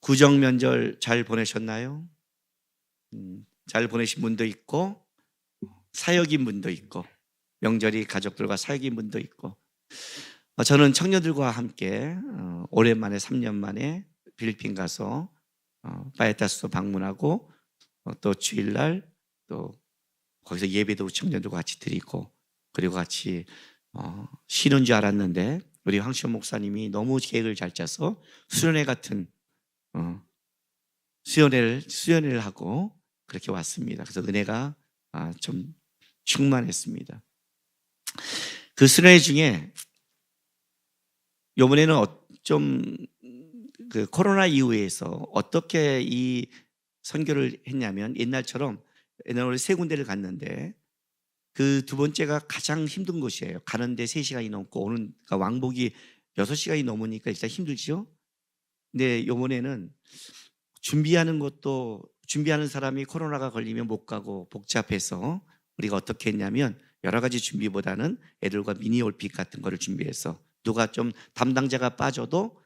구정명절 잘 보내셨나요? 잘 보내신 분도 있고 사역인 분도 있고 명절이 가족들과 사역인 분도 있고 저는 청년들과 함께 오랜만에 3년 만에 필리핀 가서 파에타스도 방문하고 또 주일날 또 거기서 예배도 청년들과 같이 드리고 그리고 같이 쉬는 줄 알았는데 우리 황시원 목사님이 너무 계획을 잘 짜서 수련회 같은 수련회를 하고 그렇게 왔습니다. 그래서 은혜가 좀 충만했습니다. 그 수련회 중에 이번에는 좀 그 코로나 이후에서 어떻게 이 선교를 했냐면 옛날에 우리 세 군데를 갔는데 그 두 번째가 가장 힘든 곳이에요. 가는데 3시간이 넘고 오는 그러니까 왕복이 6시간이 넘으니까 일단 힘들죠. 근데 이번에는 준비하는 사람이 코로나가 걸리면 못 가고 복잡해서 우리가 어떻게 했냐면 여러 가지 준비보다는 애들과 미니올림픽 같은 거를 준비해서 누가 좀 담당자가 빠져도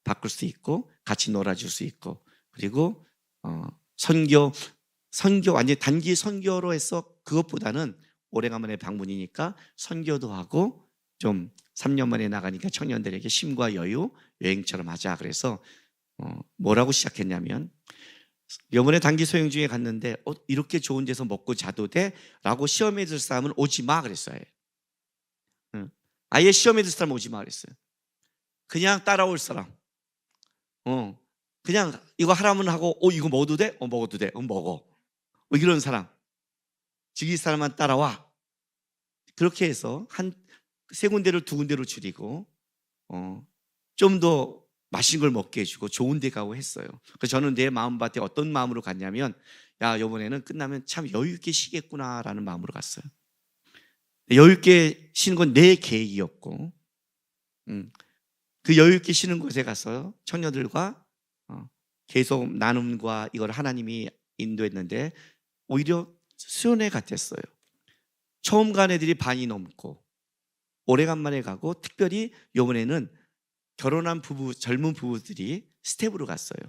바꿀 수 있고 같이 놀아줄 수 있고 그리고 선교 완전 단기 선교로 해서 그것보다는 오래간만에 방문이니까 선교도 하고 좀 3년 만에 나가니까 청년들에게 쉼과 여유 여행처럼 하자. 그래서 뭐라고 시작했냐면 이번에 단기 소영 중에 갔는데 이렇게 좋은 데서 먹고 자도 돼? 라고 시험에 들 사람은 오지 마 그랬어요. 아예 시험에 들 사람 오지 마 그랬어요. 그냥 따라올 사람 그냥 이거 하라면 하고 이거 먹어도 돼? 먹어도 돼. 먹어. 이런 사람 즐길 사람만 따라와. 그렇게 해서 한 3군데를 2군데로 줄이고 좀 더 맛있는 걸 먹게 해주고 좋은 데 가고 했어요. 그래서 저는 내 마음밭에 어떤 마음으로 갔냐면 이번에는 끝나면 참 여유 있게 쉬겠구나라는 마음으로 갔어요. 여유 있게 쉬는 건 내 계획이었고 그 여유 있게 쉬는 곳에 가서 청년들과 계속 나눔과 이걸 하나님이 인도했는데 오히려 수련회 같았어요. 처음 간 애들이 반이 넘고 오래간만에 가고 특별히 이번에는 결혼한 젊은 부부들이 스텝으로 갔어요.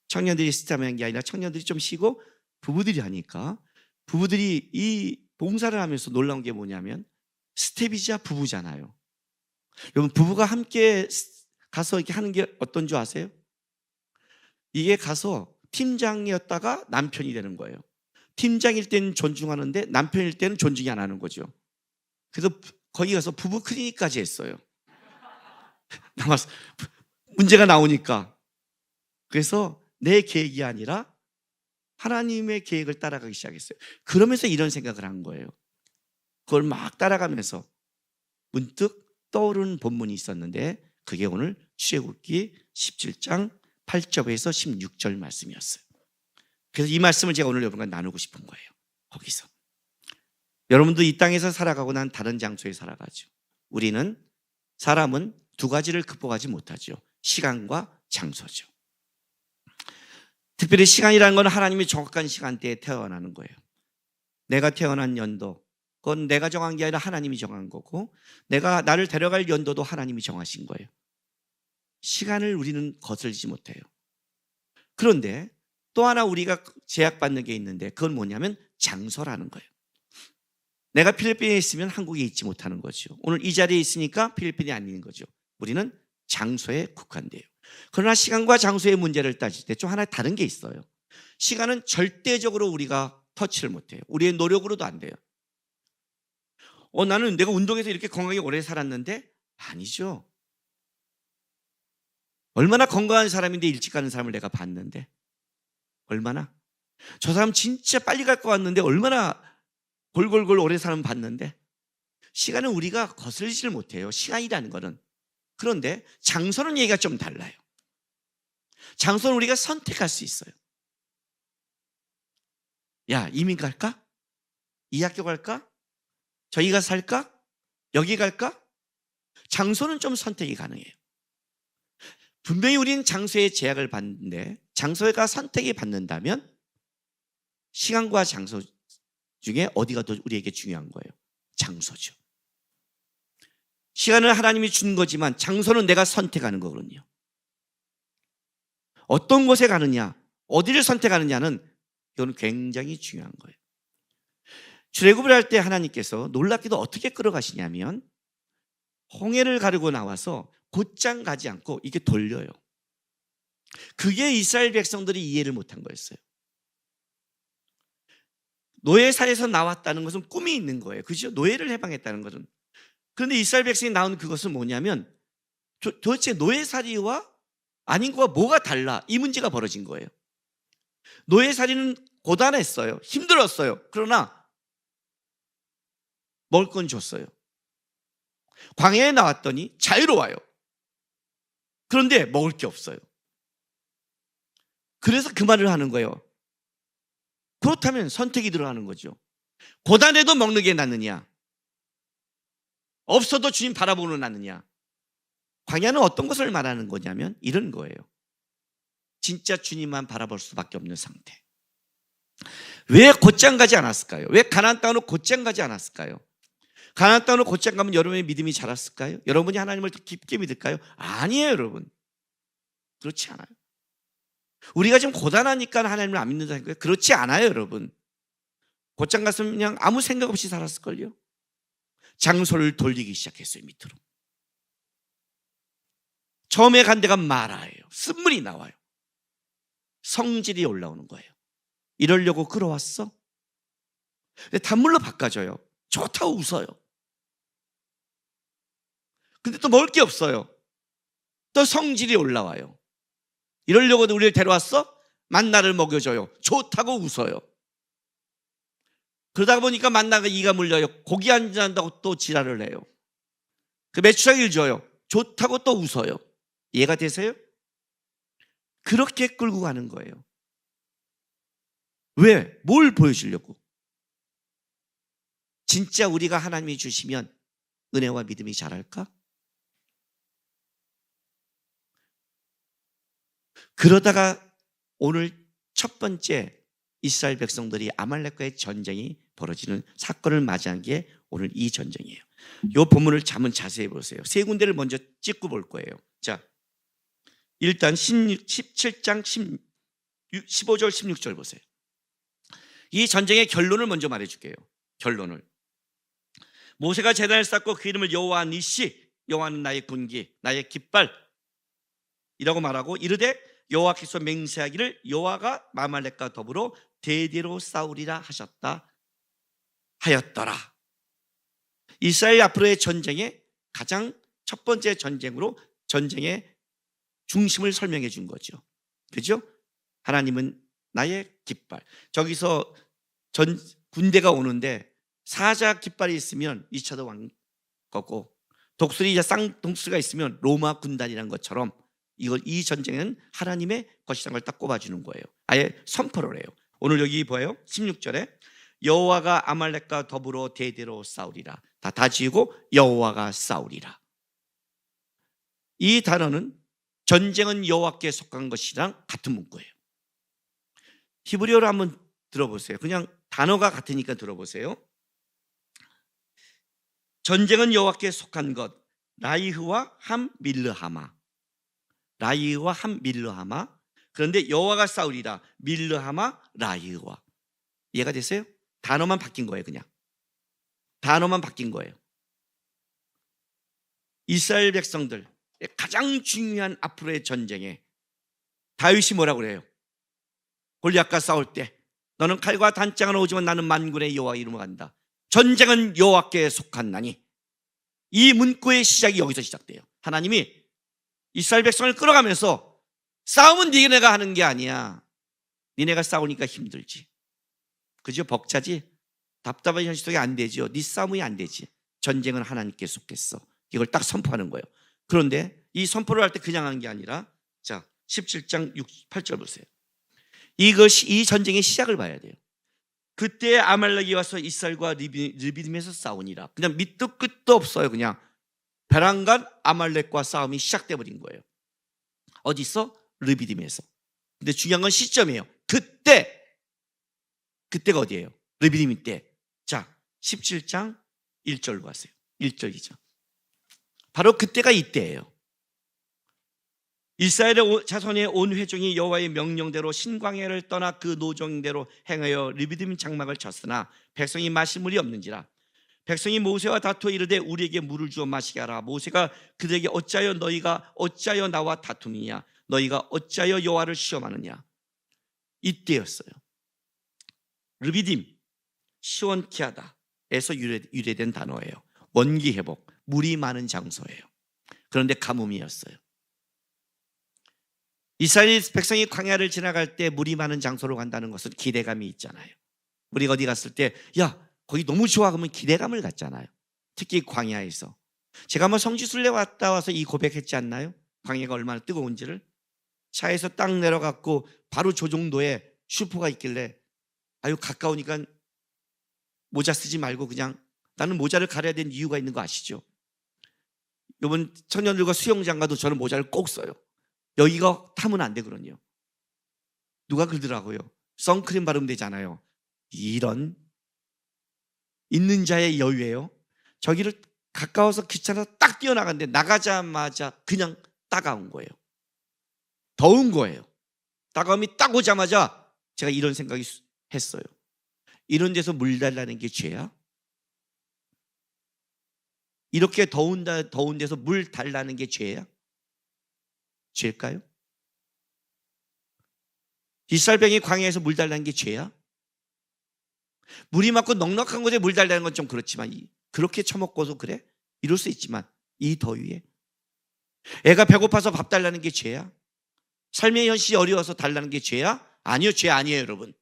청년들이 스텝한 게 아니라 청년들이 좀 쉬고 부부들이 하니까 부부들이 이 봉사를 하면서 놀라운 게 뭐냐면 스텝이자 부부잖아요. 여러분 부부가 함께 가서 이렇게 하는 게 어떤 줄 아세요? 이게 가서 팀장이었다가 남편이 되는 거예요. 팀장일 때는 존중하는데 남편일 때는 존중이 안 하는 거죠. 그래서 거기 가서 부부 클리닉까지 했어요. 문제가 나오니까. 그래서 내 계획이 아니라 하나님의 계획을 따라가기 시작했어요. 그러면서 이런 생각을 한 거예요. 그걸 막 따라가면서 문득 떠오르는 본문이 있었는데 그게 오늘 출애굽기 17장 8절에서 16절 말씀이었어요. 그래서 이 말씀을 제가 오늘 여러분과 나누고 싶은 거예요. 거기서 여러분도 이 땅에서 살아가고 난 다른 장소에 살아가죠. 사람은 2가지를 극복하지 못하죠. 시간과 장소죠. 특별히 시간이라는 건 하나님이 정확한 시간대에 태어나는 거예요. 내가 태어난 연도 그건 내가 정한 게 아니라 하나님이 정한 거고 나를 데려갈 연도도 하나님이 정하신 거예요. 시간을 우리는 거슬리지 못해요. 그런데 또 하나 우리가 제약받는 게 있는데 그건 뭐냐면 장소라는 거예요. 내가 필리핀에 있으면 한국에 있지 못하는 거죠. 오늘 이 자리에 있으니까 필리핀이 아닌 거죠. 우리는 장소에 국한돼요. 그러나 시간과 장소의 문제를 따질 때 좀 하나 다른 게 있어요. 시간은 절대적으로 우리가 터치를 못해요. 우리의 노력으로도 안 돼요. 나는 내가 운동해서 이렇게 건강하게 오래 살았는데 아니죠. 얼마나 건강한 사람인데 일찍 가는 사람을 내가 봤는데 얼마나 저 사람 진짜 빨리 갈 것 같는데 얼마나 골골골 오래 사람 봤는데 시간은 우리가 거슬리지를 못해요. 시간이라는 거는. 그런데 장소는 얘기가 좀 달라요. 장소는 우리가 선택할 수 있어요. 이민 갈까? 이 학교 갈까? 저기 가서 살까? 여기 갈까? 장소는 좀 선택이 가능해요. 분명히 우리는 장소에 제약을 받는데 장소가 선택이 받는다면 시간과 장소 중에 어디가 더 우리에게 중요한 거예요? 장소죠. 시간은 하나님이 준 거지만 장소는 내가 선택하는 거거든요. 어떤 곳에 가느냐, 어디를 선택하느냐는 이건 굉장히 중요한 거예요. 출애굽을 할 때 하나님께서 놀랍게도 어떻게 끌어가시냐면 홍해를 가르고 나와서 곧장 가지 않고 이게 돌려요. 그게 이스라엘 백성들이 이해를 못한 거였어요. 노예살에서 나왔다는 것은 꿈이 있는 거예요. 그죠? 노예를 해방했다는 것은. 그런데 이스라엘 백성이 나온 그것은 뭐냐면 도대체 노예살이와 아닌 거와 뭐가 달라? 이 문제가 벌어진 거예요. 노예살이는 고단했어요. 힘들었어요. 그러나 먹을 건 줬어요. 광야에 나왔더니 자유로워요. 그런데 먹을 게 없어요. 그래서 그 말을 하는 거예요. 그렇다면 선택이 들어가는 거죠. 고단해도 먹는 게 낫느냐? 없어도 주님 바라보는 게 낫느냐? 광야는 어떤 것을 말하는 거냐면 이런 거예요. 진짜 주님만 바라볼 수밖에 없는 상태. 왜 곧장 가지 않았을까요? 왜 가나안 땅으로 곧장 가지 않았을까요? 가나안 땅으로 곧장 가면 여러분의 믿음이 자랐을까요? 여러분이 하나님을 더 깊게 믿을까요? 아니에요, 여러분. 그렇지 않아요. 우리가 지금 고단하니까 하나님을 안 믿는다는 거예요. 그렇지 않아요, 여러분. 곧장 갔으면 그냥 아무 생각 없이 살았을걸요. 장소를 돌리기 시작했어요, 밑으로. 처음에 간 데가 마라예요. 쓴물이 나와요. 성질이 올라오는 거예요. 이러려고 끌어왔어? 근데 단물로 바꿔줘요. 좋다고 웃어요. 근데 또 먹을 게 없어요. 또 성질이 올라와요. 이러려고 우리를 데려왔어? 만나를 먹여줘요. 좋다고 웃어요. 그러다 보니까 만나가 이가 물려요. 고기 안 잔다고 또 지랄을 해요. 그 메추라기를 줘요. 좋다고 또 웃어요. 이해가 되세요? 그렇게 끌고 가는 거예요. 왜? 뭘 보여주려고? 진짜 우리가 하나님이 주시면 은혜와 믿음이 자랄까? 그러다가 오늘 첫 번째 이스라엘 백성들이 아말렉과의 전쟁이 벌어지는 사건을 맞이한 게 오늘 이 전쟁이에요. 이 본문을 한번 자세히 보세요. 세 군데를 먼저 찍고 볼 거예요. 자, 일단 17장 15절 16절 보세요. 이 전쟁의 결론을 먼저 말해줄게요. 결론을. 모세가 제단을 쌓고 그 이름을 여호와 니시, 여호와는 나의 군기, 나의 깃발 이라고 말하고 이르되 여호와께서 맹세하기를 여호와가 아말렉과 더불어 대대로 싸우리라 하셨다 하였더라. 이스라엘 앞으로의 전쟁의 가장 첫 번째 전쟁으로 전쟁의 중심을 설명해 준 거죠. 그죠? 하나님은 나의 깃발. 저기서 군대가 오는데 사자 깃발이 있으면 2차도 왕 거고 독수리 쌍독수리가 있으면 로마 군단이라는 것처럼 이 전쟁은 하나님의 것이라는 걸 딱 꼽아주는 거예요. 아예 선포를 해요. 오늘 여기 보여요. 16절에 여호와가 아말렉과 더불어 대대로 싸우리라. 다 지우고 여호와가 싸우리라. 이 단어는 전쟁은 여호와께 속한 것이랑 같은 문구예요. 히브리어로 한번 들어보세요. 그냥 단어가 같으니까 들어보세요. 전쟁은 여호와께 속한 것. 라이흐와 함 밀르하마. 라이흐와 함 밀르하마. 그런데 여호와가 싸우리라. 밀르하마 라이흐와. 이해가 됐어요? 단어만 바뀐 거예요. 그냥 단어만 바뀐 거예요. 이스라엘 백성들 가장 중요한 앞으로의 전쟁에 다윗이 뭐라고 그래요? 골리앗과 싸울 때 너는 칼과 단장은 오지만 나는 만군의 여호와 이름으로 간다. 전쟁은 여호와께 속한나니. 이 문구의 시작이 여기서 시작돼요. 하나님이 이스라엘 백성을 끌어가면서 싸움은 니네가 하는 게 아니야. 니네가 싸우니까 힘들지. 그죠? 벅차지? 답답한 현실 속에 안 되죠. 네 싸움이 안 되지. 전쟁은 하나님께 속했어. 이걸 딱 선포하는 거예요. 그런데 이 선포를 할 때 그냥 한 게 아니라 자 17장 8절 보세요. 이 전쟁의 시작을 봐야 돼요. 그때 아말렉이 와서 이스라엘과 르비딤에서 싸우니라. 그냥 밑도 끝도 없어요. 그냥 벼랑간 아말렉과 싸움이 시작돼 버린 거예요. 어디 있어? 르비딤에서. 근데 중요한 건 시점이에요. 그때가 어디예요? 르비딤 때. 자 17장 1절로 가세요. 1절 2절. 바로 그때가 이때예요. 이스라엘의 자손의 온 회중이 여호와의 명령대로 신광야를 떠나 그 노정대로 행하여 르비딤 장막을 쳤으나 백성이 마실 물이 없는지라. 백성이 모세와 다투어 이르되 우리에게 물을 주어 마시게 하라. 모세가 그들에게 너희가 어찌하여 나와 다투느냐? 너희가 어찌하여 여호와를 시험하느냐? 이때였어요. 르비딤, 시원케 하다에서 유래된 단어예요. 원기 회복, 물이 많은 장소예요. 그런데 가뭄이었어요. 이스라엘 백성이 광야를 지나갈 때 물이 많은 장소로 간다는 것은 기대감이 있잖아요. 우리가 어디 갔을 때 거기 너무 좋아 그러면 기대감을 갖잖아요. 특히 광야에서. 제가 한번 성지순례 왔다 와서 이 고백했지 않나요? 광야가 얼마나 뜨거운지를. 차에서 딱 내려갔고 바로 저 정도에 슈퍼가 있길래 가까우니까 모자 쓰지 말고 그냥, 나는 모자를 가려야 되는 이유가 있는 거 아시죠? 이번 청년들과 수영장 가도 저는 모자를 꼭 써요. 여기가 타면 안 되거든요. 누가 그러더라고요. 선크림 바르면 되잖아요. 이런 있는 자의 여유예요. 저기를 가까워서 귀찮아서 딱 뛰어나갔는데 나가자마자 그냥 따가운 거예요. 더운 거예요. 따가움이 딱 오자마자 제가 이런 생각이 했어요. 이런 데서 물 달라는 게 죄야? 이렇게 더운 데서 물 달라는 게 죄야? 죄일까요? 이스라엘병이 광야에서 물 달라는 게 죄야? 물이 맑고 넉넉한 곳에 물 달라는 건 좀 그렇지만 그렇게 처먹고서 그래? 이럴 수 있지만 이 더위에 애가 배고파서 밥 달라는 게 죄야? 삶의 현실이 어려워서 달라는 게 죄야? 아니요, 죄 아니에요, 여러분.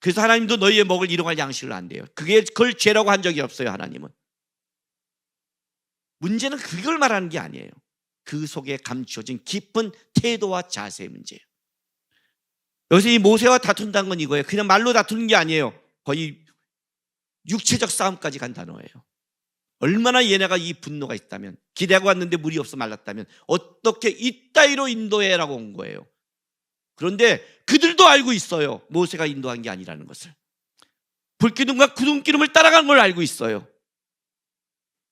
그래서 하나님도 너희의 먹을 일용할 양식을 안 돼요. 그걸 죄라고 한 적이 없어요, 하나님은. 문제는 그걸 말하는 게 아니에요. 그 속에 감추어진 깊은 태도와 자세의 문제예요. 여기서 이 모세와 다툰다는 건 이거예요. 그냥 말로 다투는 게 아니에요. 거의 육체적 싸움까지 간 단어예요. 얼마나 얘네가 이 분노가 있다면, 기대하고 왔는데 물이 없어 말랐다면 어떻게 이따위로 인도해라고 온 거예요. 그런데 그들도 알고 있어요. 모세가 인도한 게 아니라는 것을. 불기둥과 구름기름을 따라간 걸 알고 있어요.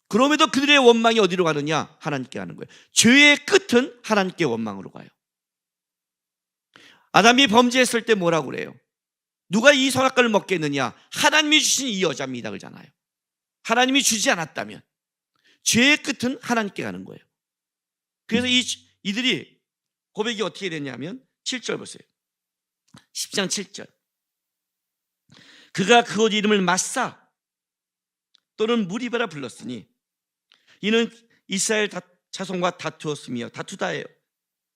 그럼에도 그들의 원망이 어디로 가느냐? 하나님께 가는 거예요. 죄의 끝은 하나님께 원망으로 가요. 아담이 범죄했을 때 뭐라고 그래요? 누가 이 선악과를 먹게 했느냐? 하나님이 주신 이 여자입니다 그러잖아요. 하나님이 주지 않았다면 죄의 끝은 하나님께 가는 거예요. 그래서 이들이 고백이 어떻게 됐냐면 7절 보세요. 10장 7절. 그가 그곳 이름을 마사 또는 무리바라 불렀으니 이는 이스라엘 자손과 다투었으며 다투다예요.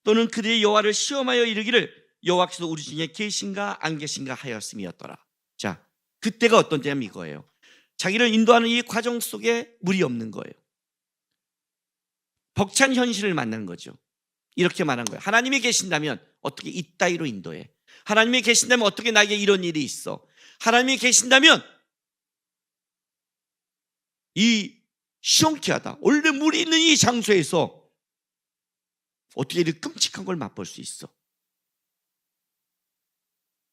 또는 그들의 여호와를 시험하여 이르기를 여호와께서 우리 중에 계신가 안 계신가 하였음이었더라. 자, 그때가 어떤 때냐면 이거예요. 자기를 인도하는 이 과정 속에 물이 없는 거예요. 벅찬 현실을 만난 거죠. 이렇게 말한 거예요. 하나님이 계신다면 어떻게 이따위로 인도해? 하나님이 계신다면 어떻게 나에게 이런 일이 있어? 하나님이 계신다면 이 시원케하다, 원래 물이 있는 이 장소에서 어떻게 이렇게 끔찍한 걸 맛볼 수 있어?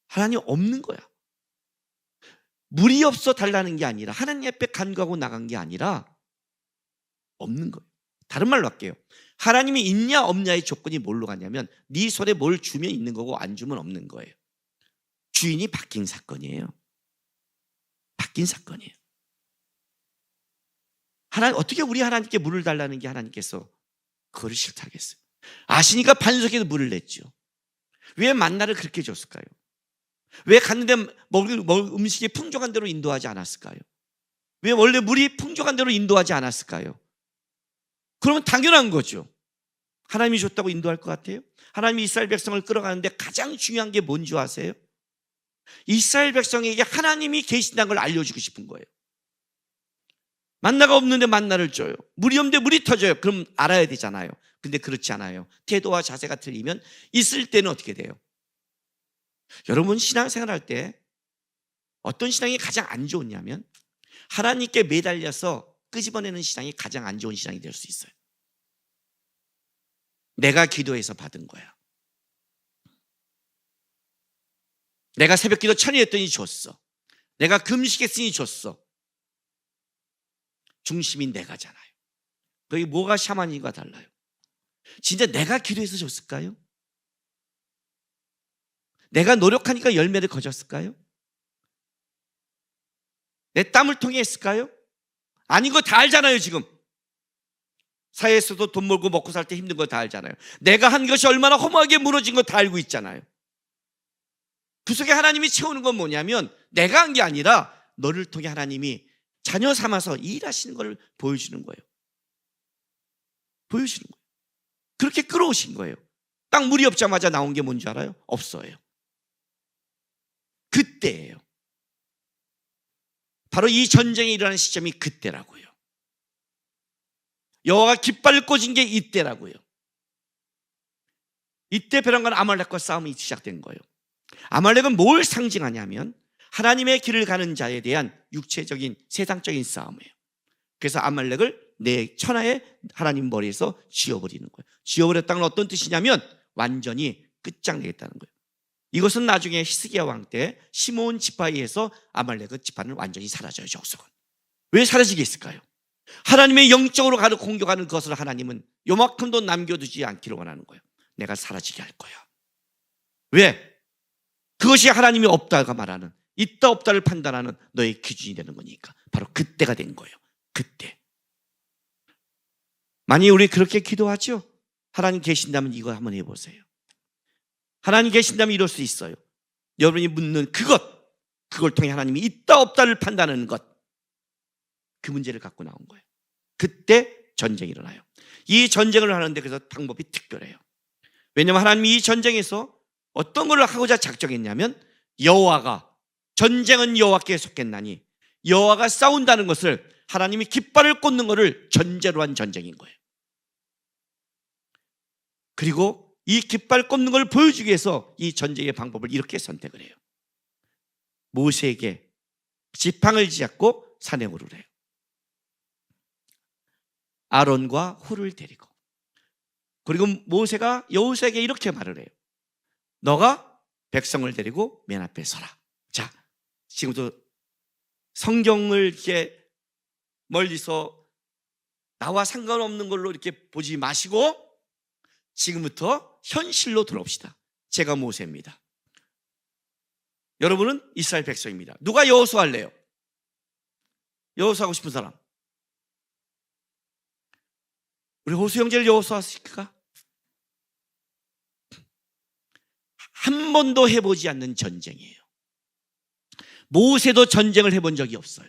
하나님 없는 거야. 물이 없어 달라는 게 아니라, 하나님 앞에 간구하고 나간 게 아니라 없는 거예요. 다른 말로 할게요. 하나님이 있냐 없냐의 조건이 뭘로 가냐면 네 손에 뭘 주면 있는 거고 안 주면 없는 거예요. 주인이 바뀐 사건이에요. 바뀐 사건이에요. 어떻게 우리 하나님께 물을 달라는 게 하나님께서 그거를 싫다겠어요? 아시니까 반석에도 물을 냈죠. 왜 만나를 그렇게 줬을까요? 왜 갔는데 먹을 음식이 풍족한 대로 인도하지 않았을까요? 왜 원래 물이 풍족한 대로 인도하지 않았을까요? 그러면 당연한 거죠. 하나님이 줬다고 인도할 것 같아요? 하나님이 이스라엘 백성을 끌어가는데 가장 중요한 게 뭔지 아세요? 이스라엘 백성에게 하나님이 계신다는 걸 알려주고 싶은 거예요. 만나가 없는데 만나를 줘요. 물이 없는데 물이 터져요. 그럼 알아야 되잖아요. 근데 그렇지 않아요. 태도와 자세가 틀리면 있을 때는 어떻게 돼요? 여러분 신앙생활 할 때 어떤 신앙이 가장 안 좋냐면 하나님께 매달려서 끄집어내는 신앙이 가장 안 좋은 신앙이 될 수 있어요. 내가 기도해서 받은 거야. 내가 새벽기도 천이 했더니 줬어. 내가 금식했으니 줬어. 중심이 내가잖아요. 거기 뭐가 샤머니즘과 달라요? 진짜 내가 기도해서 줬을까요? 내가 노력하니까 열매를 거졌을까요? 내 땀을 통해 했을까요? 아닌 거 다 알잖아요. 지금 사회에서도 돈 벌고 먹고 살 때 힘든 거 다 알잖아요. 내가 한 것이 얼마나 허무하게 무너진 거 다 알고 있잖아요. 그 속에 하나님이 채우는 건 뭐냐면 내가 한 게 아니라 너를 통해 하나님이 자녀 삼아서 일하시는 걸 보여주는 거예요. 보여주는 거예요. 그렇게 끌어오신 거예요. 딱 물이 없자마자 나온 게 뭔지 알아요? 없어요. 그때예요. 바로 이 전쟁이 일어나는 시점이 그때라고요. 여호와가 깃발을 꽂은 게 이때라고요. 이때 베란간 아말렉과 싸움이 시작된 거예요. 아말렉은 뭘 상징하냐면 하나님의 길을 가는 자에 대한 육체적인 세상적인 싸움이에요. 그래서 아말렉을 내 천하의 하나님 머리에서 지워버리는 거예요. 지워버렸다는 건 어떤 뜻이냐면 완전히 끝장내겠다는 거예요. 이것은 나중에 히스기야 왕 때 시므온 지파에서 아말렉의 지파는 완전히 사라져요. 족속은. 왜 사라지겠을까요? 하나님의 영적으로 가는 공격하는 것을 하나님은 요만큼도 남겨두지 않기를 원하는 거예요. 내가 사라지게 할 거야. 왜? 그것이 하나님이 없다가 말하는, 있다 없다를 판단하는 너의 기준이 되는 거니까. 바로 그때가 된 거예요. 그때. 만약 우리 그렇게 기도하죠? 하나님 계신다면 이거 한번 해보세요. 하나님 계신다면 이럴 수 있어요. 여러분이 묻는 그걸 통해 하나님이 있다 없다를 판단하는 것, 그 문제를 갖고 나온 거예요. 그때 전쟁이 일어나요. 이 전쟁을 하는데 그래서 방법이 특별해요. 왜냐하면 하나님이 이 전쟁에서 어떤 걸 하고자 작정했냐면 여호와가, 전쟁은 여호와께 속했나니 여호와가 싸운다는 것을 하나님이 깃발을 꽂는 것을 전제로 한 전쟁인 거예요. 그리고 이 깃발 꽂는 걸 보여주기 위해서 이 전쟁의 방법을 이렇게 선택을 해요. 모세에게 지팡을 잡고 산에 오르래요. 아론과 홀을 데리고. 그리고 모세가 여호수아에게 이렇게 말을 해요. 너가 백성을 데리고 맨 앞에 서라. 자, 지금도 성경을 이렇게 멀리서 나와 상관없는 걸로 이렇게 보지 마시고 지금부터 현실로 들어옵시다. 제가 모세입니다. 여러분은 이스라엘 백성입니다. 누가 여호수아 할래요? 여호수아 하고 싶은 사람? 우리 호수 형제를 여호수아 하실까? 한 번도 해보지 않는 전쟁이에요. 모세도 전쟁을 해본 적이 없어요.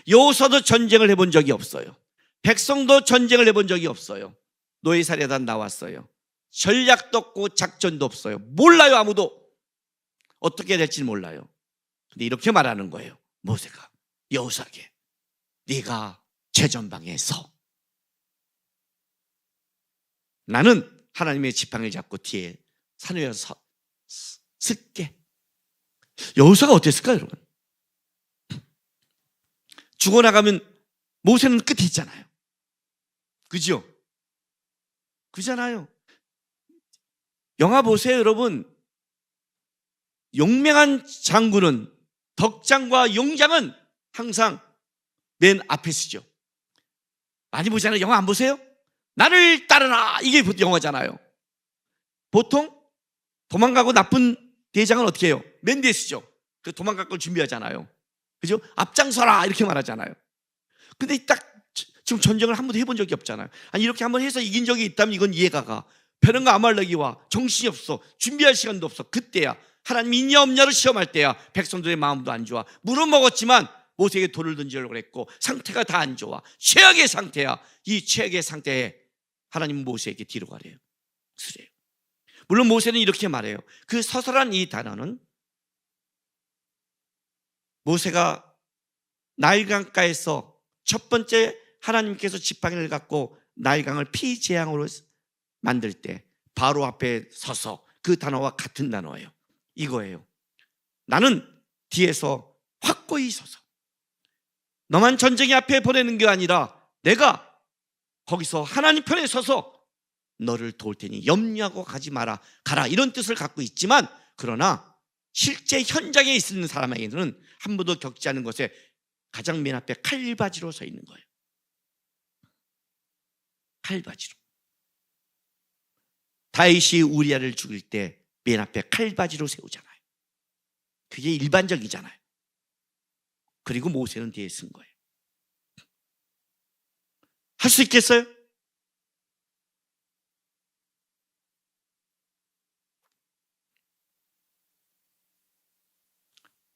여호수아도 전쟁을 해본 적이 없어요. 백성도 전쟁을 해본 적이 없어요. 노예사례단 나왔어요. 전략도 없고 작전도 없어요. 몰라요. 아무도. 어떻게 될지 몰라요. 근데 이렇게 말하는 거예요. 모세가 여호수아에게 네가 최전방에 서. 나는 하나님의 지팡이를 잡고 뒤에 산 위에 쓸게. 여호수아가 어땠을까요, 여러분? 죽어나가면 모세는 끝이 있잖아요. 그죠? 그잖아요. 영화 보세요, 여러분. 용맹한 장군은, 덕장과 용장은 항상 맨 앞에 서죠. 많이 보잖아요. 영화 안 보세요? 나를 따르라, 이게 영화잖아요. 보통 도망가고 나쁜 대장은 어떻게 해요? 맨 뒤에 서죠. 그 도망갈 걸 준비하잖아요. 그죠? 앞장서라 이렇게 말하잖아요. 근데 딱 지금 전쟁을 한 번도 해본 적이 없잖아요. 아니 이렇게 한번 해서 이긴 적이 있다면 이건 이해가 가. 베른과 아말렉이 와. 정신이 없어. 준비할 시간도 없어. 그때야. 하나님이 있냐 없냐를 시험할 때야. 백성들의 마음도 안 좋아. 물은 먹었지만 모세에게 돌을 던지려고 했고 상태가 다 안 좋아. 최악의 상태야. 이 최악의 상태에 하나님 모세에게 뒤로 가래요. 그래요. 물론 모세는 이렇게 말해요. 그 서설한 이 단어는 모세가 나일강가에서 첫 번째 하나님께서 지팡이를 갖고 나일강을 피재앙으로 만들 때 바로 앞에 서서 그 단어와 같은 단어예요. 이거예요. 나는 뒤에서 확고히 서서 너만 전쟁의 앞에 보내는 게 아니라 내가 거기서 하나님 편에 서서 너를 도울 테니 염려하고 가지 마라. 가라. 이런 뜻을 갖고 있지만 그러나 실제 현장에 있는 사람에게는 한 번도 겪지 않은 것에 가장 맨 앞에 칼바지로 서 있는 거예요. 칼바지로. 다윗이 우리아를 죽일 때 맨 앞에 칼바지로 세우잖아요. 그게 일반적이잖아요. 그리고 모세는 뒤에 쓴 거예요. 할 수 있겠어요?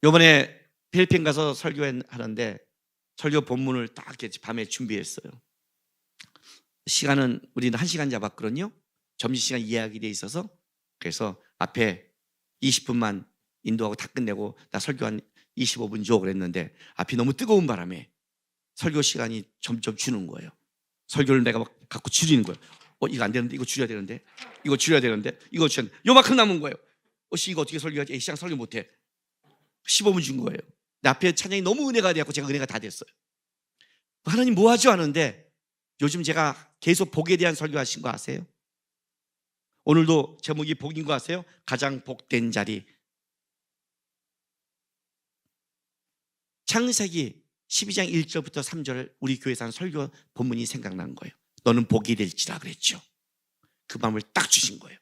이번에 필리핀 가서 설교하는데 설교 본문을 딱 이렇게 밤에 준비했어요. 시간은 우리는 1시간 잡았거든요. 점심시간 예약이 돼 있어서. 그래서 앞에 20분만 인도하고 다 끝내고 나 설교 한 25분 줘 그랬는데 앞이 너무 뜨거운 바람에 설교 시간이 점점 주는 거예요. 설교를 내가 막 갖고 줄이는 거예요. 이거 안 되는데, 이거 줄여야 되는데, 이거 줄여야 되는데, 이거 줄여야 되는데, 요만큼 남은 거예요. 이거 어떻게 설교하지? 시간 설교 못해. 15분 준 거예요. 내 앞에 찬양이 너무 은혜가 되었고 제가 은혜가 다 됐어요. 하나님 뭐 하죠? 하는데 요즘 제가 계속 복에 대한 설교하신 거 아세요? 오늘도 제목이 복인 거 아세요? 가장 복된 자리. 창세기 12장 1절부터 3절 우리 교회에서 한 설교 본문이 생각난 거예요. 너는 복이 될지라 그랬죠. 그 마음을 딱 주신 거예요.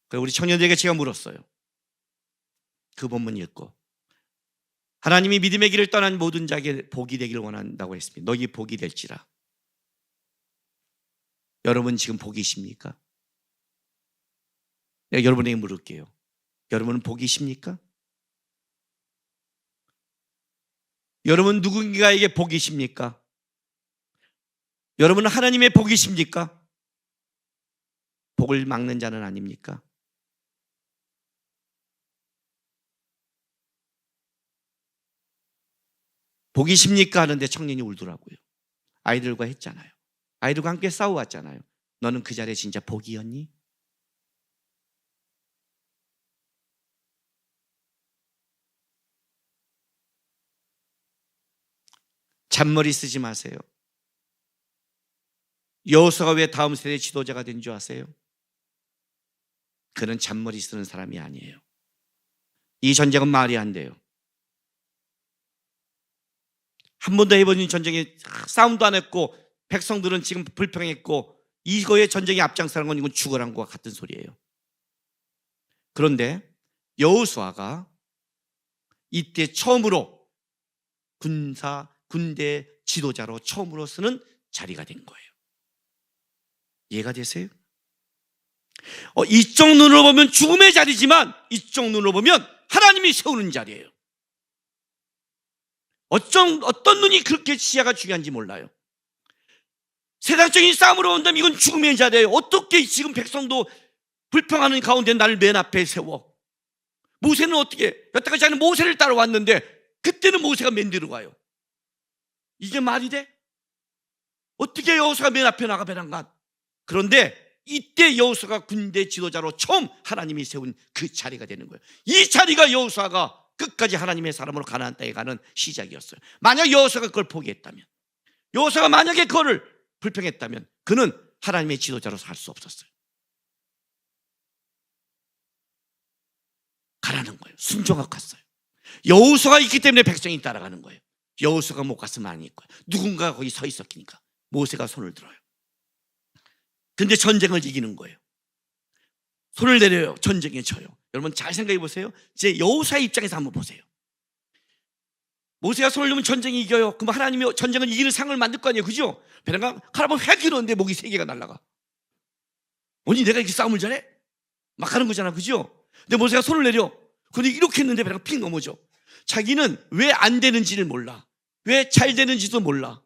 그래서 우리 청년들에게 제가 물었어요. 그 본문 읽고 하나님이 믿음의 길을 떠난 모든 자에게 복이 되기를 원한다고 했습니다. 너희 복이 될지라. 여러분 지금 복이십니까? 내가 여러분에게 물을게요. 여러분은 복이십니까? 여러분 누군가에게 복이십니까? 여러분은 하나님의 복이십니까? 복을 막는 자는 아닙니까? 복이십니까? 하는데 청년이 울더라고요. 아이들과 했잖아요. 아이들과 함께 싸워왔잖아요. 너는 그 자리에 진짜 복이었니? 잔머리 쓰지 마세요. 여호수아가 왜 다음 세대 지도자가 된 줄 아세요? 그는 잔머리 쓰는 사람이 아니에요. 이 전쟁은 말이 안 돼요. 한 번도 해본 전쟁에 싸움도 안 했고 백성들은 지금 불평했고 이거에 전쟁에 앞장서는 건 이건 죽어란 것과 같은 소리예요. 그런데 여호수아가 이때 처음으로 군대 지도자로 처음으로 쓰는 자리가 된 거예요. 이해가 되세요? 이쪽 눈으로 보면 죽음의 자리지만 이쪽 눈으로 보면 하나님이 세우는 자리예요. 어떤 눈이 그렇게 시야가 중요한지 몰라요. 세상적인 싸움으로 본다면 이건 죽음의 자리예요. 어떻게 지금 백성도 불평하는 가운데 나를 맨 앞에 세워? 모세는 어떻게 여태까지 하는 모세를 따라왔는데 그때는 모세가 맨 뒤로 가요. 이게 말이 돼? 어떻게 여호수아가 맨 앞에 나가 배란간? 그런데 이때 여호수아가 군대 지도자로 처음 하나님이 세운 그 자리가 되는 거예요. 이 자리가 여호수아가 끝까지 하나님의 사람으로 가나안 땅에 가는 시작이었어요. 만약 여호수아가 그걸 포기했다면, 여호수아가 만약에 그거를 불평했다면 그는 하나님의 지도자로서 할 수 없었어요. 가라는 거예요. 순종하고 갔어요. 여호수아가 있기 때문에 백성이 따라가는 거예요. 여호수아가 못 갔으면 아닐 거예요. 누군가가 거기 서 있었으니까 모세가 손을 들어요. 근데 전쟁을 이기는 거예요. 손을 내려요. 전쟁에 져요. 여러분 잘 생각해 보세요. 이제 여호수아의 입장에서 한번 보세요. 모세가 손을 들면 전쟁이 이겨요. 그럼 하나님이 전쟁을 이기는 상을 만들 거 아니에요. 그죠? 베란강 칼 한번 획 길었는데 목이 3개가 날아가. 아니 내가 이렇게 싸움을 잘해? 막 하는 거잖아. 그죠? 근데 모세가 손을 내려. 근데 이렇게 했는데 베란강 픽 넘어져. 자기는 왜 안 되는지를 몰라. 왜 잘 되는지도 몰라.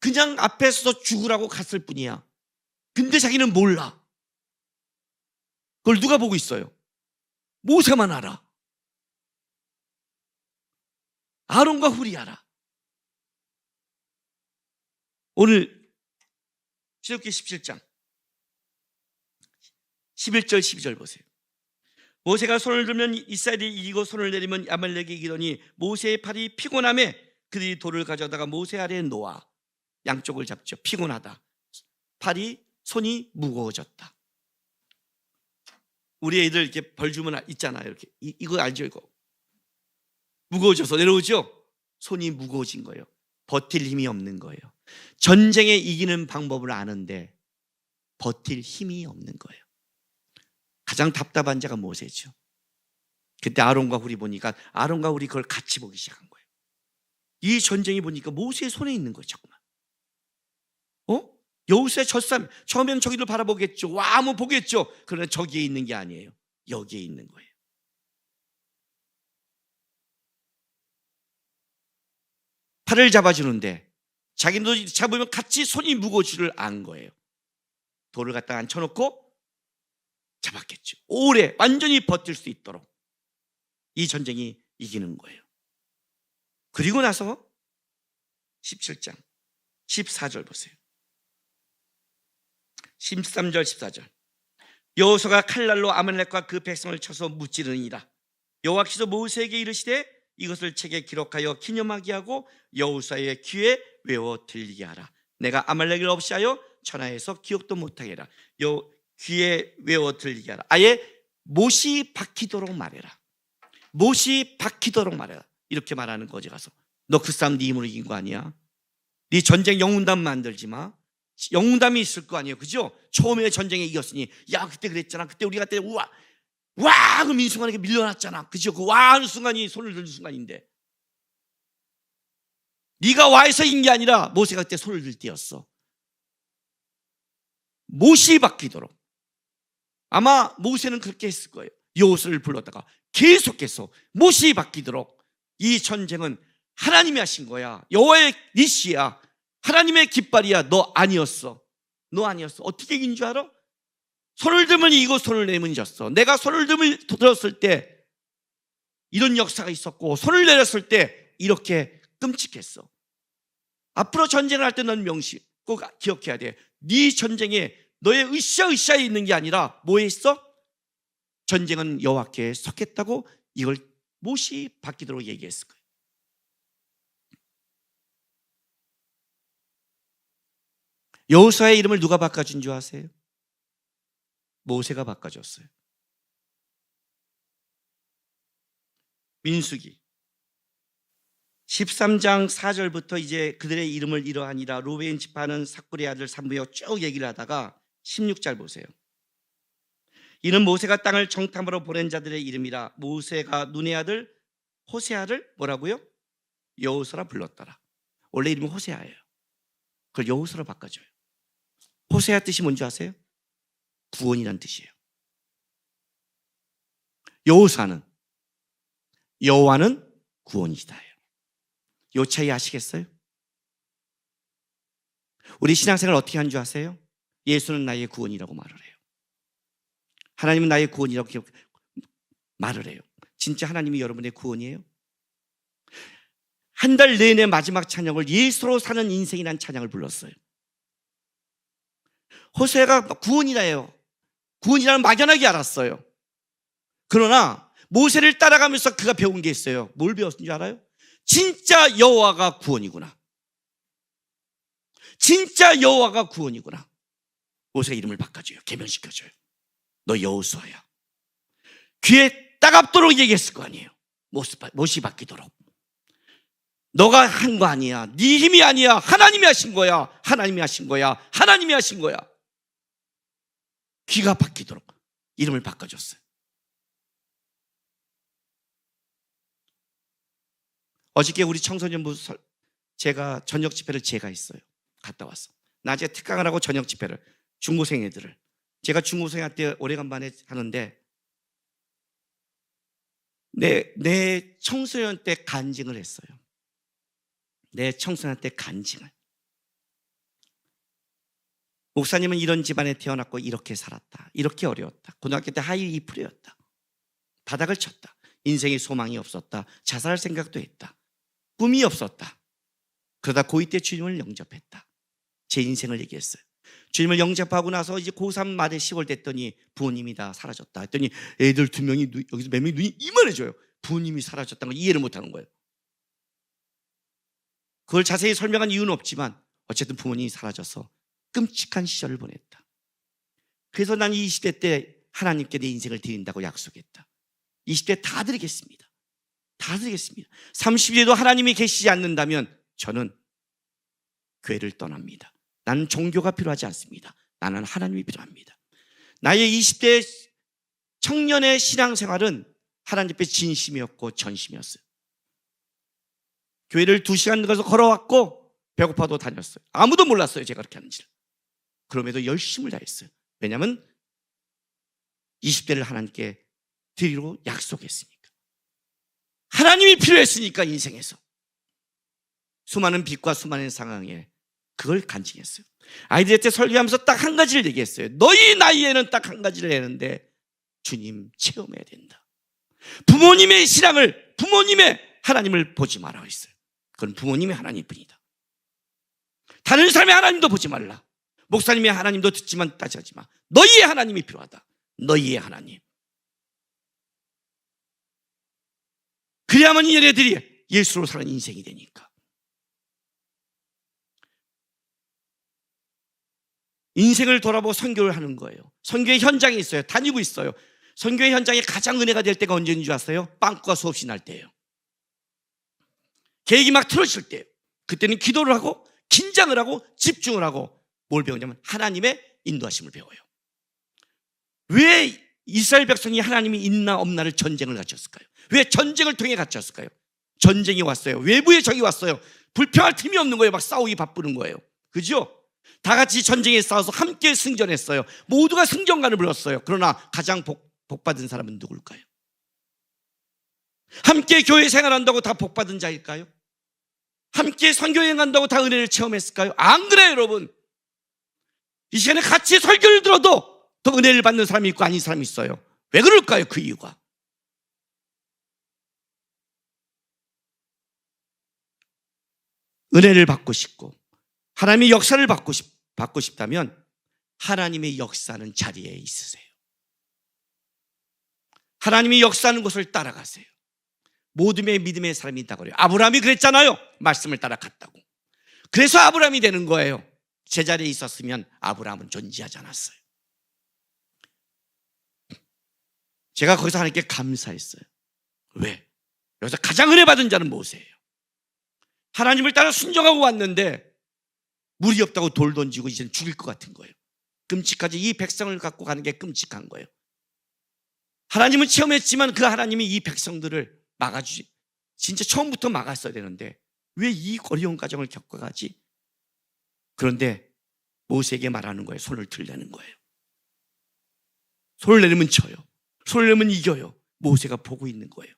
그냥 앞에 서서 죽으라고 갔을 뿐이야. 근데 자기는 몰라. 그걸 누가 보고 있어요? 모세만 알아. 아론과 훌이 알아. 오늘 출애굽기 17장 11절 12절 보세요. 모세가 손을 들면 이스라엘이 이기고 손을 내리면 아말렉이 이기더니 모세의 팔이 피곤함에 그들이 돌을 가져다가 모세 아래에 놓아 양쪽을 잡죠. 피곤하다. 손이 무거워졌다. 우리 애들 이렇게 벌 주면 있잖아요. 이렇게 이거 알죠? 이거 무거워져서 내려오죠. 손이 무거워진 거예요. 버틸 힘이 없는 거예요. 전쟁에 이기는 방법을 아는데 버틸 힘이 없는 거예요. 가장 답답한 자가 모세죠. 그때 아론과 훌이 보니까 아론과 훌이 그걸 같이 보기 시작한 거예요. 이 전쟁이 보니까 모세의 손에 있는 거예요. 자꾸만. 여호수아의 젖삼, 처음에는 저기를 바라보겠죠. 와, 한번 보겠죠. 그러나 저기에 있는 게 아니에요. 여기에 있는 거예요. 팔을 잡아주는데 자기도 잡으면 같이 손이 무거워지를 안 거예요. 돌을 갖다 앉혀놓고 잡았겠죠. 오래 완전히 버틸 수 있도록 이 전쟁이 이기는 거예요. 그리고 나서 17장 14절 보세요. 13절 14절. 여호수아가 칼날로 아말렉과 그 백성을 쳐서 무찌르니라. 여호와께서 모세에게 이르시되 이것을 책에 기록하여 기념하게 하고 여호수아의 귀에 외워 들리게 하라. 내가 아말렉을 없이 하여 천하에서 기억도 못하게 하라. 귀에 외워 들리게 하라. 아예 못이 박히도록 말해라. 못이 박히도록 말해라. 이렇게 말하는 거지. 가서 너 그 싸움 네 힘으로 이긴 거 아니야. 네 전쟁 영웅담 만들지 마. 영웅담이 있을 거 아니에요. 그죠? 처음에 전쟁에 이겼으니 야 그때 그랬잖아. 그때 우리가 그때 우와 와! 그 민수관에게 밀려났잖아. 그죠? 그 와 하는 순간이 손을 드는 순간인데 네가 와해서 이긴 게 아니라 모세가 그때 손을 들 때였어. 못이 박히도록. 아마 모세는 그렇게 했을 거예요. 여호수아를 불렀다가 계속해서 못이 박히도록. 이 전쟁은 하나님이 하신 거야. 여호와의 니시야. 하나님의 깃발이야. 너 아니었어. 너 아니었어. 어떻게 이긴 줄 알아? 손을 들면 이기고 손을 내면 졌어. 내가 손을 들었을 때 이런 역사가 있었고 손을 내렸을 때 이렇게 끔찍했어. 앞으로 전쟁을 할 때 넌 명시 꼭 기억해야 돼. 네 전쟁에 너의 으쌰으쌰에 있는 게 아니라 뭐에 있어? 전쟁은 여호와께 속했다고 이걸 못이 바뀌도록 얘기했을 거예요. 여호수아의 이름을 누가 바꿔준 줄 아세요? 모세가 바꿔줬어요. 민수기 13장 4절부터 이제 그들의 이름을 이러하니라. 루벤 지파는 삭불의 아들 삼부여 쭉 얘기를 하다가 16절 보세요. 이는 모세가 땅을 정탐하러 보낸 자들의 이름이라. 모세가 눈의 아들 호세아를 뭐라고요? 여호수아라 불렀더라. 원래 이름이 호세아예요. 그걸 여호수아로 바꿔줘요. 호세아 뜻이 뭔지 아세요? 구원이란 뜻이에요. 여호수아는 여호와는 구원이시다예요. 요 차이 아시겠어요? 우리 신앙생활 어떻게 하는 줄 아세요? 예수는 나의 구원이라고 말을 해요. 하나님은 나의 구원이라고 말을 해요. 진짜 하나님이 여러분의 구원이에요? 한 달 내내 마지막 찬양을 예수로 사는 인생이라는 찬양을 불렀어요. 호세아가 구원이라요. 구원이라는 막연하게 알았어요. 그러나 모세를 따라가면서 그가 배운 게 있어요. 뭘 배웠는 줄 알아요? 진짜 여호와가 구원이구나. 진짜 여호와가 구원이구나. 모세가 이름을 바꿔줘요. 개명시켜줘요. 너 여호수아야. 귀에 따갑도록 얘기했을 거 아니에요. 못이 바뀌도록. 너가 한 거 아니야. 네 힘이 아니야. 하나님이 하신 거야. 하나님이 하신 거야. 하나님이 하신 거야. 귀가 바뀌도록 이름을 바꿔줬어요. 어저께 우리 청소년부 제가 저녁 집회를 제가 했어요. 갔다 왔어. 낮에 특강을 하고 저녁 집회를 중고생 애들을 제가 중고생 때 오래간만에 하는데 내 청소년 때 간증을 했어요. 내 청소년 때 간증을. 목사님은 이런 집안에 태어났고 이렇게 살았다. 이렇게 어려웠다. 고등학교 때 하위 2%였다. 바닥을 쳤다. 인생에 소망이 없었다. 자살할 생각도 했다. 꿈이 없었다. 그러다 고2 때 주님을 영접했다. 제 인생을 얘기했어요. 주님을 영접하고 나서 이제 고3 말에 10월 됐더니 부모님이 다 사라졌다 했더니 애들 2명이 여기서 몇 명이 눈이 이만해져요. 부모님이 사라졌다는 걸 이해를 못하는 거예요. 그걸 자세히 설명한 이유는 없지만 어쨌든 부모님이 사라져서 끔찍한 시절을 보냈다. 그래서 난 20대 때 하나님께 내 인생을 드린다고 약속했다. 20대 다 드리겠습니다. 다 드리겠습니다. 30대도 하나님이 계시지 않는다면 저는 교회를 떠납니다. 나는 종교가 필요하지 않습니다. 나는 하나님이 필요합니다. 나의 20대 청년의 신앙생활은 하나님 앞에 진심이었고 전심이었어요. 교회를 2시간 가서 걸어왔고 배고파도 다녔어요. 아무도 몰랐어요, 제가 그렇게 하는지를. 그럼에도 열심을 다했어요. 왜냐하면 20대를 하나님께 드리로 약속했으니까. 하나님이 필요했으니까. 인생에서 수많은 빛과 수많은 상황에 그걸 간증했어요. 아이들한테 설교하면서 딱 한 가지를 얘기했어요. 너희 나이에는 딱 한 가지를 했는데 주님 체험해야 된다. 부모님의 신앙을, 부모님의 하나님을 보지 말라고 했어요. 그건 부모님의 하나님뿐이다. 다른 사람의 하나님도 보지 말라. 목사님의 하나님도 듣지만 따지지 마. 너희의 하나님이 필요하다. 너희의 하나님. 그래야만 얘네들이 예수로 사는 인생이 되니까. 인생을 돌아보고 선교를 하는 거예요. 선교의 현장에 있어요. 다니고 있어요. 선교의 현장에 가장 은혜가 될 때가 언제인 줄 아세요? 빵꾸가 수없이 날 때예요. 계획이 막 틀어질 때예요. 그때는 기도를 하고 긴장을 하고 집중을 하고 뭘 배우냐면 하나님의 인도하심을 배워요. 왜 이스라엘 백성이 하나님이 있나 없나를 전쟁을 갖췄을까요? 왜 전쟁을 통해 갖췄을까요? 전쟁이 왔어요. 외부의 적이 왔어요. 불평할 틈이 없는 거예요. 막 싸우기 바쁘는 거예요. 그죠? 다 같이 전쟁에 싸워서 함께 승전했어요. 모두가 승전가를 불렀어요. 그러나 가장 복받은 사람은 누굴까요? 함께 교회 생활한다고 다 복받은 자일까요? 함께 선교여행 간다고 다 은혜를 체험했을까요? 안 그래요, 여러분. 이 시간에 같이 설교를 들어도 더 은혜를 받는 사람이 있고 아닌 사람이 있어요. 왜 그럴까요? 그 이유가. 은혜를 받고 싶고 하나님의 역사를 받고 싶다면 하나님의 역사하는 자리에 있으세요. 하나님이 역사하는 곳을 따라가세요. 모둠의 믿음의 사람이 있다고 그래요. 아브라함이 그랬잖아요. 말씀을 따라갔다고. 그래서 아브라함이 되는 거예요. 제자리에 있었으면 아브라함은 존재하지 않았어요. 제가 거기서 하나님께 감사했어요. 왜? 여기서 가장 은혜 받은 자는 모세예요. 하나님을 따라 순종하고 왔는데 물이 없다고 돌 던지고 이제는 죽일 것 같은 거예요. 끔찍하지. 이 백성을 갖고 가는 게 끔찍한 거예요. 하나님은 체험했지만 그 하나님이 이 백성들을 막아주지, 진짜 처음부터 막았어야 되는데 왜 이 어려운 과정을 겪어가지? 그런데 모세에게 말하는 거예요. 손을 들라는 거예요. 손을 내리면 져요. 손을 내면 이겨요. 모세가 보고 있는 거예요.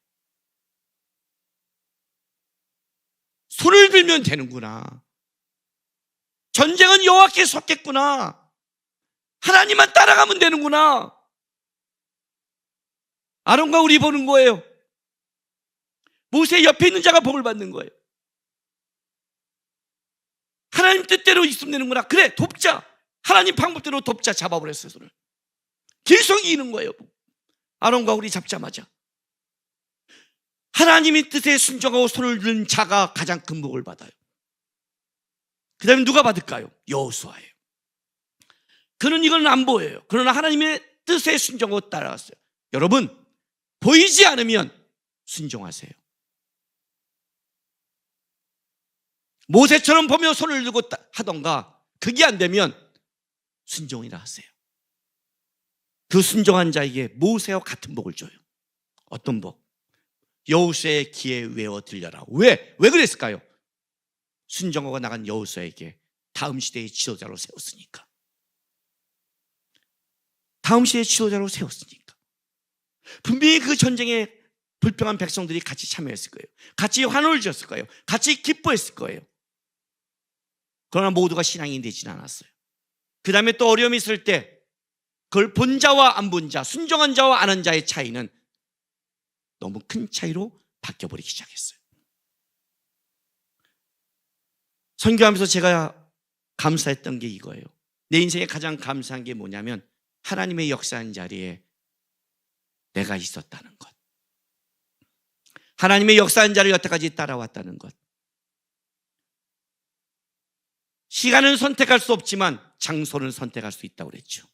손을 들면 되는구나. 전쟁은 여호와께 섰겠구나. 하나님만 따라가면 되는구나. 아론과 우리 보는 거예요. 모세 옆에 있는 자가 복을 받는 거예요. 하나님 뜻대로 있으면 되는구나. 그래, 돕자. 하나님 방법대로 돕자. 잡아버렸어요, 손을. 계속 이기는 거예요. 아론과 우리 잡자마자. 하나님의 뜻에 순종하고 손을 든 자가 가장 큰 복을 받아요. 그 다음에 누가 받을까요? 여호수아예요. 그는 이건 안 보여요. 그러나 하나님의 뜻에 순종하고 따라갔어요. 여러분, 보이지 않으면 순종하세요. 모세처럼 보며 손을 들고 하던가, 그게 안 되면 순종이라 하세요. 그 순종한 자에게 모세와 같은 복을 줘요. 어떤 복? 여호수아의 귀에 외워 들려라. 왜 그랬을까요? 순종하고 나간 여호수아에게 다음 시대의 지도자로 세웠으니까. 다음 시대의 지도자로 세웠으니까. 분명히 그 전쟁에 불평한 백성들이 같이 참여했을 거예요. 같이 환호를 지었을 거예요. 같이 기뻐했을 거예요. 그러나 모두가 신앙이 되지는 않았어요. 그 다음에 또 어려움이 있을 때 그걸 본 자와 안 본 자, 순종한 자와 안 한 자의 차이는 너무 큰 차이로 바뀌어버리기 시작했어요. 선교하면서 제가 감사했던 게 이거예요. 내 인생에 가장 감사한 게 뭐냐면 하나님의 역사한 자리에 내가 있었다는 것. 하나님의 역사한 자를 여태까지 따라왔다는 것. 시간은 선택할 수 없지만 장소는 선택할 수 있다고 그랬죠.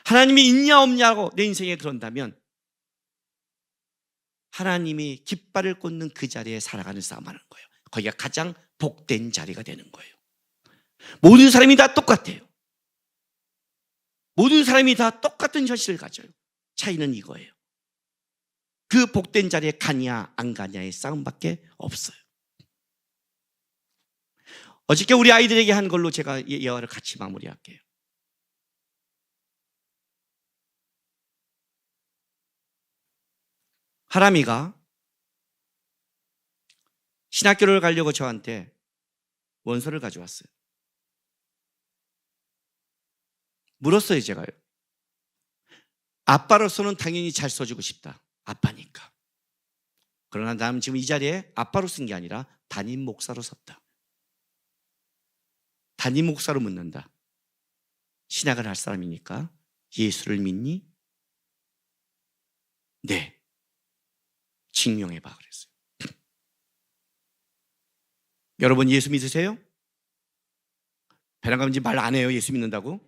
하나님이 있냐 없냐고 내 인생에 그런다면 하나님이 깃발을 꽂는 그 자리에 살아가는 싸움하는 거예요. 거기가 가장 복된 자리가 되는 거예요. 모든 사람이 다 똑같아요. 모든 사람이 다 똑같은 현실을 가져요. 차이는 이거예요. 그 복된 자리에 가냐 안 가냐의 싸움밖에 없어요. 어저께 우리 아이들에게 한 걸로 제가 예화를 같이 마무리할게요. 하람이가 신학교를 가려고 저한테 원서를 가져왔어요. 물었어요, 제가요. 아빠로서는 당연히 잘 써주고 싶다. 아빠니까. 그러나 나는 지금 이 자리에 아빠로 쓴 게 아니라 담임 목사로 섰다. 담임 목사로 묻는다. 신학을 할 사람이니까 예수를 믿니? 네. 증명해봐 그랬어요. 여러분 예수 믿으세요? 배낭 감지 말 안 해요. 예수 믿는다고?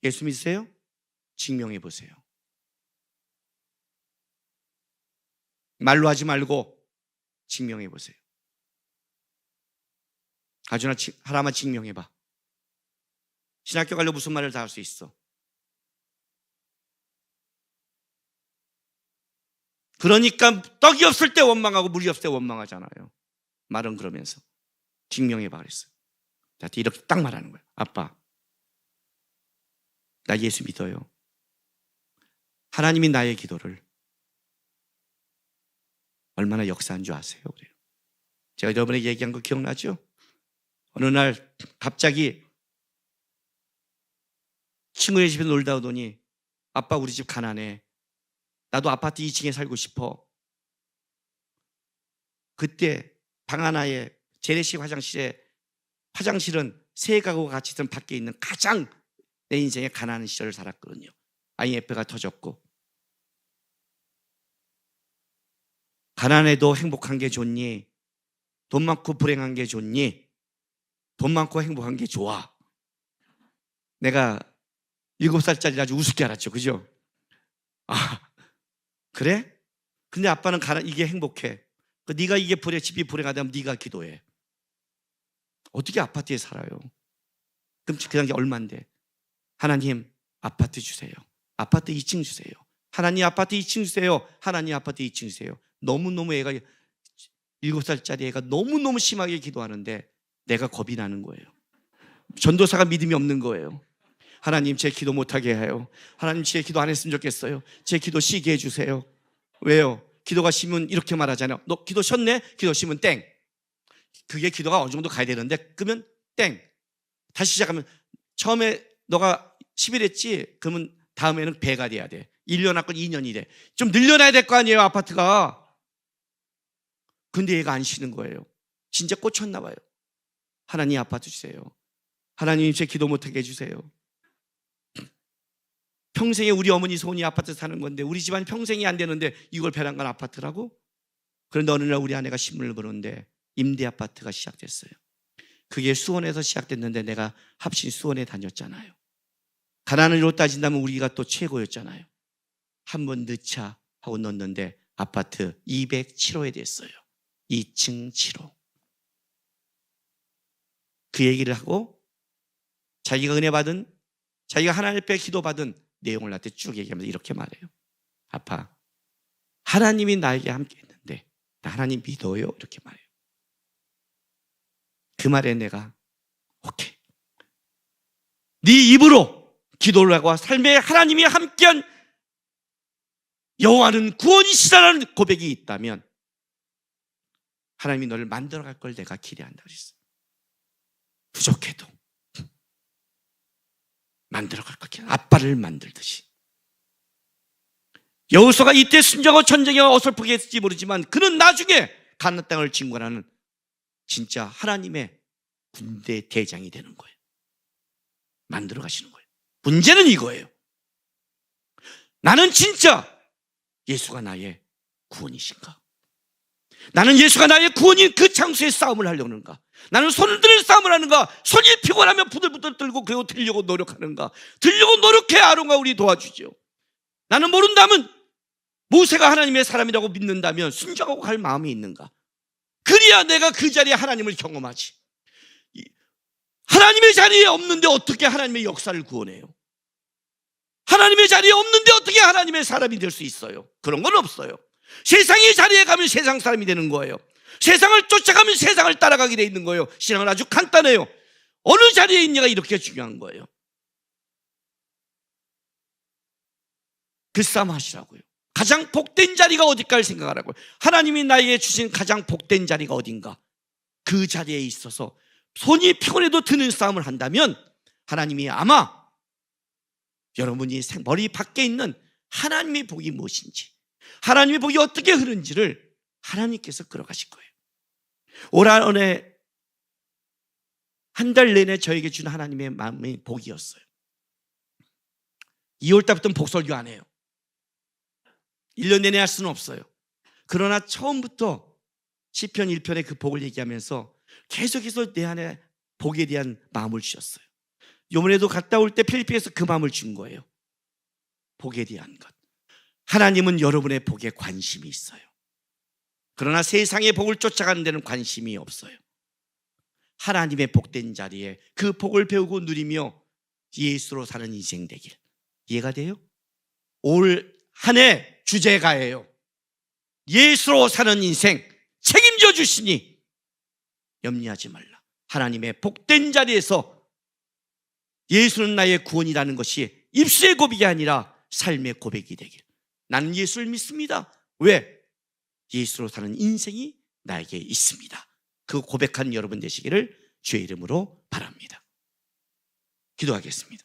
예수 믿으세요? 증명해 보세요. 말로 하지 말고 증명해 보세요. 아주나 하나만 증명해 봐. 신학교 가려고 무슨 말을 다 할 수 있어. 그러니까 떡이 없을 때 원망하고 물이 없을 때 원망하잖아요. 말은 그러면서 증명해 봐 그랬어요. 나한테 이렇게 딱 말하는 거예요. 아빠, 나 예수 믿어요. 하나님이 나의 기도를 얼마나 역사한 줄 아세요? 그래요. 제가 여러분에게 얘기한 거 기억나죠? 어느 날 갑자기 친구네 집에 놀다 오더니 아빠 우리 집 가난해. 나도 아파트 2층에 살고 싶어. 그때 방 하나에 재래식 화장실에 화장실은 세 가구가 같이 있던 밖에 있는 가장 내 인생의 가난한 시절을 살았거든요. IMF가 터졌고 가난해도 행복한 게 좋니? 돈 많고 불행한 게 좋니? 돈 많고 행복한 게 좋아. 내가 7살짜리 아주 우습게 알았죠. 그죠? 아, 그래? 근데 아빠는 이게 행복해. 네가 이게 집이 불행하다면 네가 기도해. 어떻게 아파트에 살아요? 그럼 그 단계 얼마인데? 하나님 아파트 주세요. 아파트 2층 주세요. 하나님 아파트 2층 주세요. 하나님 아파트 2층 주세요. 너무너무 애가 7살짜리 애가 너무너무 심하게 기도하는데 내가 겁이 나는 거예요. 전도사가 믿음이 없는 거예요. 하나님 제 기도 못하게 해요. 하나님 제 기도 안 했으면 좋겠어요. 제 기도 쉬게 해주세요. 왜요? 기도가 쉬면 이렇게 말하잖아요. 너 기도 쉬었네? 기도 쉬면 땡. 그게 기도가 어느 정도 가야 되는데 그러면 땡. 다시 시작하면 처음에 너가 10일 했지? 그러면 다음에는 배가 돼야 돼. 1년 하고 2년이 돼. 좀 늘려놔야 될 거 아니에요, 아파트가. 근데 얘가 안 쉬는 거예요. 진짜 꽂혔나 봐요. 하나님 아파트 주세요. 하나님 제 기도 못하게 해주세요. 평생에 우리 어머니 소원이 아파트 사는 건데 우리 집안 평생이 안 되는데 이걸 배란간 아파트라고? 그런데 어느 날 우리 아내가 신문을 보는데 임대 아파트가 시작됐어요. 그게 수원에서 시작됐는데 내가 합신 수원에 다녔잖아요. 가난으로 따진다면 우리가 또 최고였잖아요. 한번 넣자 하고 넣었는데 아파트 207호에 됐어요. 2층 7호. 그 얘기를 하고 자기가 은혜 받은, 자기가 하나님 앞에 기도받은 내용을 나한테 쭉 얘기하면서 이렇게 말해요. 아빠, 하나님이 나에게 함께 했는데 나 하나님 믿어요? 이렇게 말해요. 그 말에 내가 오케이. 네 입으로 기도를 하고 삶에 하나님이 함께한 여호와는 구원이시라는 고백이 있다면 하나님이 너를 만들어갈 걸 내가 기대한다 그랬어. 부족해도 만들어갈 것 같아. 아빠를 만들듯이. 여호수아가 이때 순종하고 전쟁에 어설프게 했을지 모르지만 그는 나중에 가나안 땅을 진군하는 진짜 하나님의 군대 대장이 되는 거예요. 만들어 가시는 거예요. 문제는 이거예요. 나는 진짜 예수가 나의 구원이신가? 나는 예수가 나의 구원인 그 장소에 싸움을 하려는가? 나는 손을 들을 싸움을 하는가? 손이 피곤하면 부들부들 떨고 그리고 들려고 노력하는가? 들려고 노력해 아론과 우리 도와주죠. 나는 모른다면 모세가 하나님의 사람이라고 믿는다면 순종하고 갈 마음이 있는가? 그래야 내가 그 자리에 하나님을 경험하지. 하나님의 자리에 없는데 어떻게 하나님의 역사를 구원해요? 하나님의 자리에 없는데 어떻게 하나님의 사람이 될 수 있어요? 그런 건 없어요. 세상의 자리에 가면 세상 사람이 되는 거예요. 세상을 쫓아가면 세상을 따라가게 돼 있는 거예요. 신앙은 아주 간단해요. 어느 자리에 있냐가 이렇게 중요한 거예요. 그 싸움 하시라고요. 가장 복된 자리가 어딜까를 생각하라고요. 하나님이 나에게 주신 가장 복된 자리가 어딘가, 그 자리에 있어서 손이 피곤해도 드는 싸움을 한다면 하나님이 아마 여러분이 머리 밖에 있는 하나님의 복이 무엇인지, 하나님의 복이 어떻게 흐른지를 하나님께서 끌어가실 거예요. 올 한해 한 달 내내 저에게 준 하나님의 마음의 복이었어요. 2월 달부터는 복설교 안 해요. 1년 내내 할 수는 없어요. 그러나 처음부터 시편 1편의 그 복을 얘기하면서 계속해서 내 안에 복에 대한 마음을 주셨어요. 요번에도 갔다 올 때 필리핀에서 그 마음을 준 거예요. 복에 대한 것. 하나님은 여러분의 복에 관심이 있어요. 그러나 세상의 복을 쫓아가는 데는 관심이 없어요. 하나님의 복된 자리에 그 복을 배우고 누리며 예수로 사는 인생 되길. 이해가 돼요? 올 한 해 주제가예요. 예수로 사는 인생 책임져 주시니 염려하지 말라. 하나님의 복된 자리에서 예수는 나의 구원이라는 것이 입술의 고백이 아니라 삶의 고백이 되길. 나는 예수를 믿습니다. 왜? 예수로 사는 인생이 나에게 있습니다. 그 고백한 여러분 되시기를 주의 이름으로 바랍니다. 기도하겠습니다.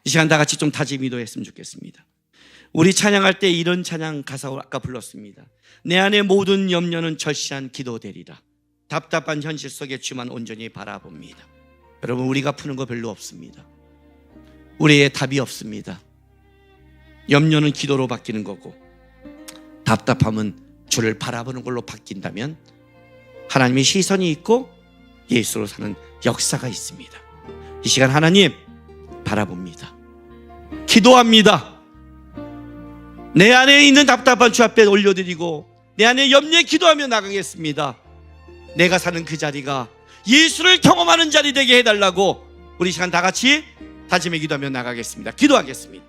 이 시간 다 같이 좀 다짐 기도했으면 좋겠습니다. 우리 찬양할 때 이런 찬양 가사를 아까 불렀습니다. 내 안의 모든 염려는 절실한 기도되리라. 답답한 현실 속에 주만 온전히 바라봅니다. 여러분, 우리가 푸는 거 별로 없습니다. 우리의 답이 없습니다. 염려는 기도로 바뀌는 거고, 답답함은 주를 바라보는 걸로 바뀐다면 하나님의 시선이 있고 예수로 사는 역사가 있습니다. 이 시간 하나님 바라봅니다. 기도합니다. 내 안에 있는 답답한 주 앞에 올려드리고 내 안에 염려에 기도하며 나가겠습니다. 내가 사는 그 자리가 예수를 경험하는 자리 되게 해달라고 우리 시간 다 같이 다짐에 기도하며 나가겠습니다. 기도하겠습니다.